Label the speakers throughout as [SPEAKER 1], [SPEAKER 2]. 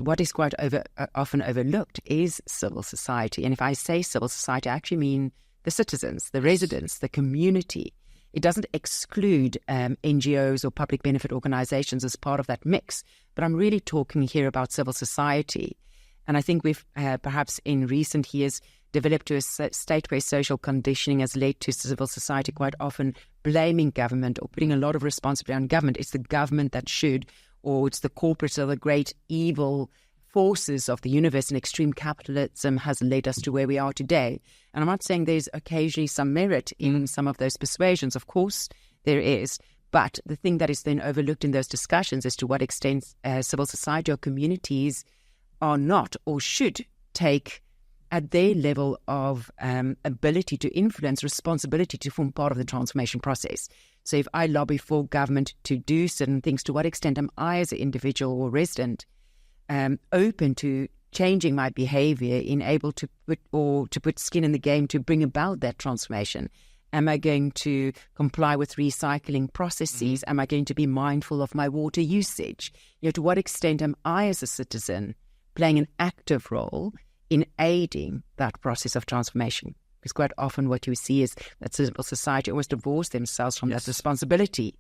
[SPEAKER 1] what is quite often overlooked is civil society. And if I say civil society, I actually mean the citizens, the residents, the community. It doesn't exclude NGOs or public benefit organizations as part of that mix. But I'm really talking here about civil society. And I think we've perhaps in recent years developed to a state where social conditioning has led to civil society quite often blaming government or putting a lot of responsibility on government. It's the government that should, or it's the corporates or the great evil forces of the universe, and extreme capitalism has led us to where we are today. And I'm not saying there's occasionally some merit in some of those persuasions. Of course there is. But the thing that is then overlooked in those discussions is to what extent civil society or communities are not or should take at their level of ability to influence, responsibility to form part of the transformation process. So if I lobby for government to do certain things, to what extent am I as an individual or resident open to changing my behavior, able to put skin in the game to bring about that transformation? Am I going to comply with recycling processes? Am I going to be mindful of my water usage? To what extent am I as a citizen playing an active role in aiding that process of transformation? Because quite often what you see is that civil society almost divorce themselves from that responsibility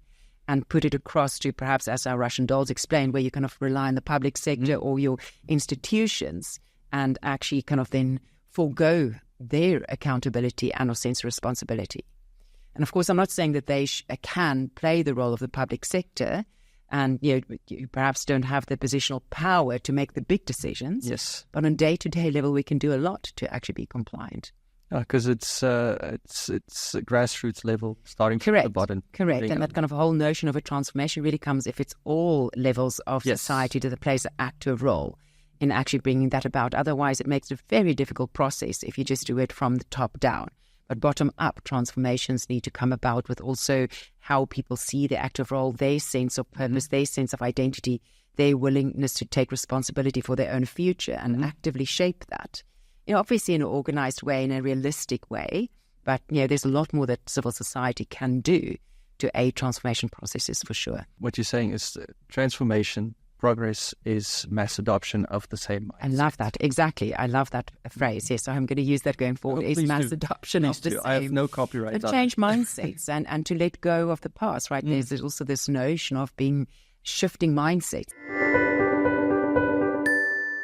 [SPEAKER 1] and put it across to perhaps, as our Russian dolls explained, where you kind of rely on the public sector or your institutions and actually kind of then forego their accountability and or sense of responsibility. And of course, I'm not saying that they can play the role of the public sector, and you perhaps don't have the positional power to make the big decisions.
[SPEAKER 2] Yes.
[SPEAKER 1] But on day-to-day level, we can do a lot to actually be compliant.
[SPEAKER 2] Because it's a grassroots level, starting from the bottom.
[SPEAKER 1] Correct. And that kind of whole notion of a transformation really comes if it's all levels of society that plays an active role in actually bringing that about. Otherwise, it makes it a very difficult process if you just do it from the top down. But bottom-up transformations need to come about with also how people see the active role, their sense of purpose, their sense of identity, their willingness to take responsibility for their own future and actively shape that. Obviously in an organized way, in a realistic way, but there's a lot more that civil society can do to aid transformation processes for sure.
[SPEAKER 2] What you're saying is transformation, progress is mass adoption of the same mindset.
[SPEAKER 1] I love that. Exactly. I love that phrase. Yes, so I'm going to use that going forward. Is mass adoption of the same.
[SPEAKER 2] I have no copyright.
[SPEAKER 1] To change mindsets and to let go of the past, right? There's also this notion of shifting mindsets.